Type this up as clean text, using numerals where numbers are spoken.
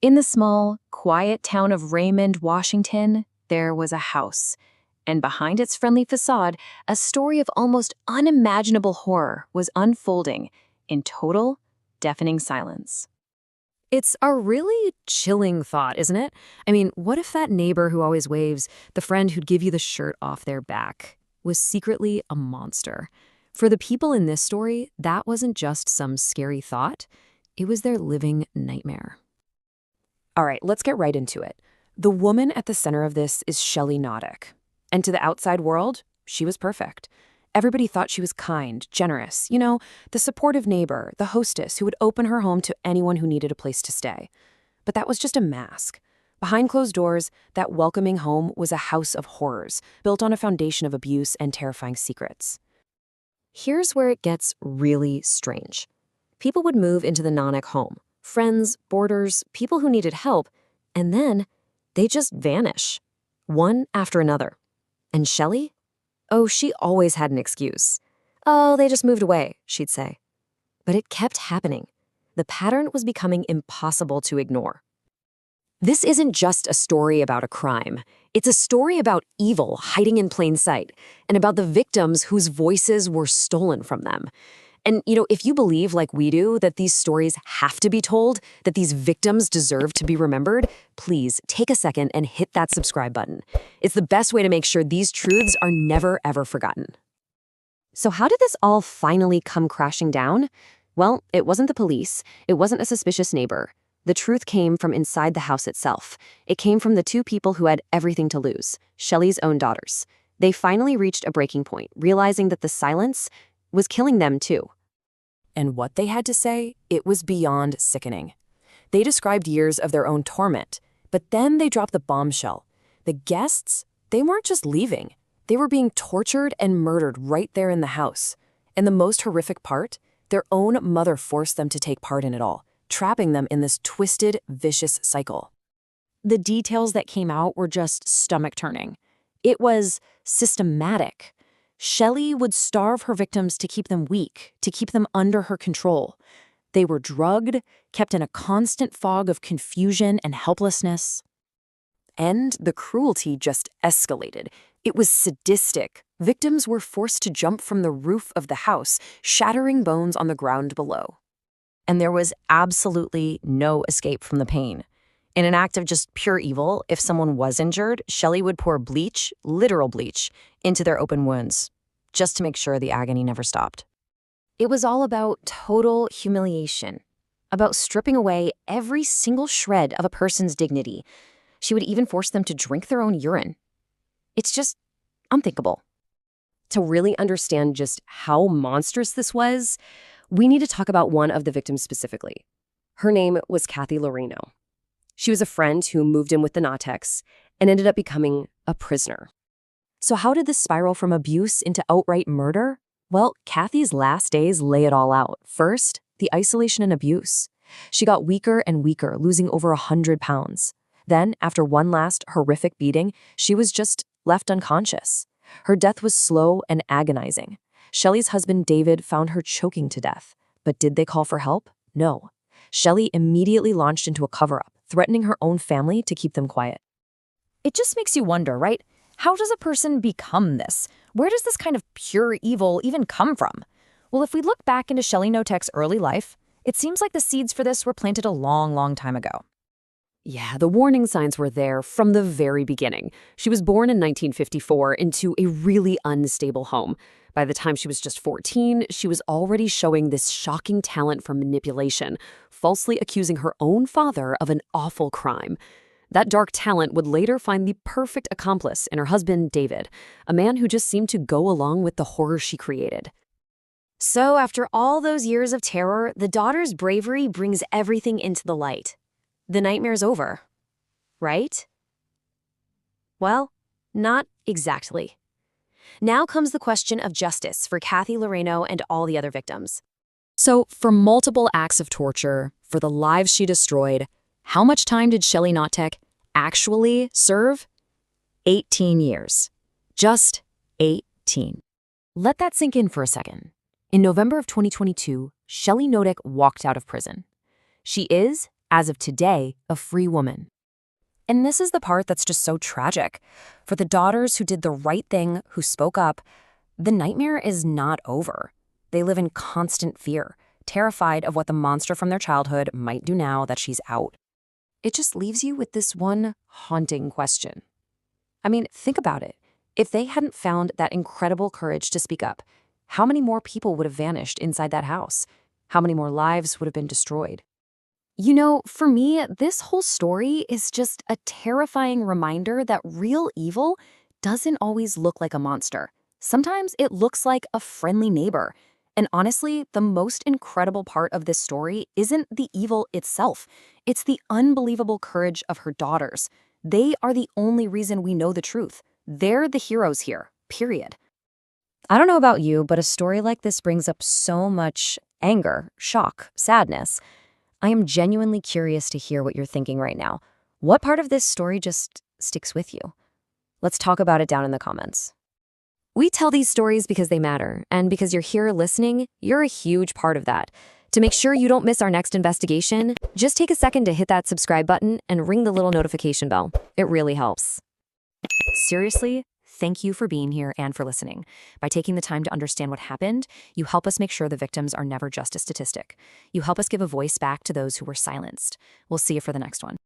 In the small, quiet town of Raymond, Washington, there was a house. And behind its friendly facade, a story of almost unimaginable horror was unfolding in total, deafening silence. It's a really chilling thought, isn't it? I mean, what if that neighbor who always waves, the friend who'd give you the shirt off their back, was secretly a monster? For the people in this story, that wasn't just some scary thought. It was their living nightmare. All right, let's get right into it. The woman at the center of this is Shelley Knotek. And to the outside world, she was perfect. Everybody thought she was kind, generous, the supportive neighbor, the hostess who would open her home to anyone who needed a place to stay. But that was just a mask. Behind closed doors, that welcoming home was a house of horrors, built on a foundation of abuse and terrifying secrets. Here's where it gets really strange. People would move into the Knotek home. Friends, boarders, people who needed help, and then they just vanish, one after another. And Shelley? Oh, she always had an excuse. Oh, they just moved away, she'd say. But it kept happening. The pattern was becoming impossible to ignore. This isn't just a story about a crime. It's a story about evil hiding in plain sight, and about the victims whose voices were stolen from them. And, if you believe, like we do, that these stories have to be told, that these victims deserve to be remembered, please take a second and hit that subscribe button. It's the best way to make sure these truths are never, ever forgotten. So how did this all finally come crashing down? Well, it wasn't the police. It wasn't a suspicious neighbor. The truth came from inside the house itself. It came from the two people who had everything to lose, Shelley's own daughters. They finally reached a breaking point, realizing that the silence was killing them too. And what they had to say, it was beyond sickening. They described years of their own torment, but then they dropped the bombshell. The guests, they weren't just leaving. They were being tortured and murdered right there in the house. And the most horrific part, their own mother forced them to take part in it all, trapping them in this twisted, vicious cycle. The details that came out were just stomach-turning. It was systematic. Shelley would starve her victims to keep them weak, to keep them under her control. They were drugged, kept in a constant fog of confusion and helplessness. And the cruelty just escalated. It was sadistic. Victims were forced to jump from the roof of the house, shattering bones on the ground below. And there was absolutely no escape from the pain. In an act of just pure evil, if someone was injured, Shelley would pour bleach, literal bleach, into their open wounds, just to make sure the agony never stopped. It was all about total humiliation, about stripping away every single shred of a person's dignity. She would even force them to drink their own urine. It's just unthinkable. To really understand just how monstrous this was, we need to talk about one of the victims specifically. Her name was Kathy Loreno. She was a friend who moved in with the Knoteks and ended up becoming a prisoner. So how did this spiral from abuse into outright murder? Well, Kathy's last days lay it all out. First, the isolation and abuse. She got weaker and weaker, losing over 100 pounds. Then, after one last horrific beating, she was just left unconscious. Her death was slow and agonizing. Shelley's husband, David, found her choking to death. But did they call for help? No. Shelley immediately launched into a cover-up, threatening her own family to keep them quiet. It just makes you wonder, right? How does a person become this? Where does this kind of pure evil even come from? Well, if we look back into Shelley Knotek's early life, it seems like the seeds for this were planted a long, long time ago. Yeah, the warning signs were there from the very beginning. She was born in 1954 into a really unstable home. By the time she was just 14, she was already showing this shocking talent for manipulation, falsely accusing her own father of an awful crime. That dark talent would later find the perfect accomplice in her husband, David, a man who just seemed to go along with the horror she created. So after all those years of terror, the daughter's bravery brings everything into the light. The nightmare's over, right? Well, not exactly. Now comes the question of justice for Kathy Loreno and all the other victims. So, for multiple acts of torture, for the lives she destroyed, how much time did Shelley Knotek actually serve? 18 years. Just 18. Let that sink in for a second. In November of 2022, Shelley Knotek walked out of prison. She is, as of today, a free woman. And this is the part that's just so tragic. For the daughters who did the right thing, who spoke up, the nightmare is not over. They live in constant fear, terrified of what the monster from their childhood might do now that she's out. It just leaves you with this one haunting question. I mean, think about it. If they hadn't found that incredible courage to speak up, how many more people would have vanished inside that house? How many more lives would have been destroyed? You know, for me, this whole story is just a terrifying reminder that real evil doesn't always look like a monster. Sometimes it looks like a friendly neighbor. And honestly, the most incredible part of this story isn't the evil itself. It's the unbelievable courage of her daughters. They are the only reason we know the truth. They're the heroes here, period. I don't know about you, but a story like this brings up so much anger, shock, sadness. I am genuinely curious to hear what you're thinking right now. What part of this story just sticks with you? Let's talk about it down in the comments. We tell these stories because they matter, and because you're here listening, you're a huge part of that. To make sure you don't miss our next investigation, just take a second to hit that subscribe button and ring the little notification bell. It really helps. Seriously, thank you for being here and for listening. By taking the time to understand what happened, you help us make sure the victims are never just a statistic. You help us give a voice back to those who were silenced. We'll see you for the next one.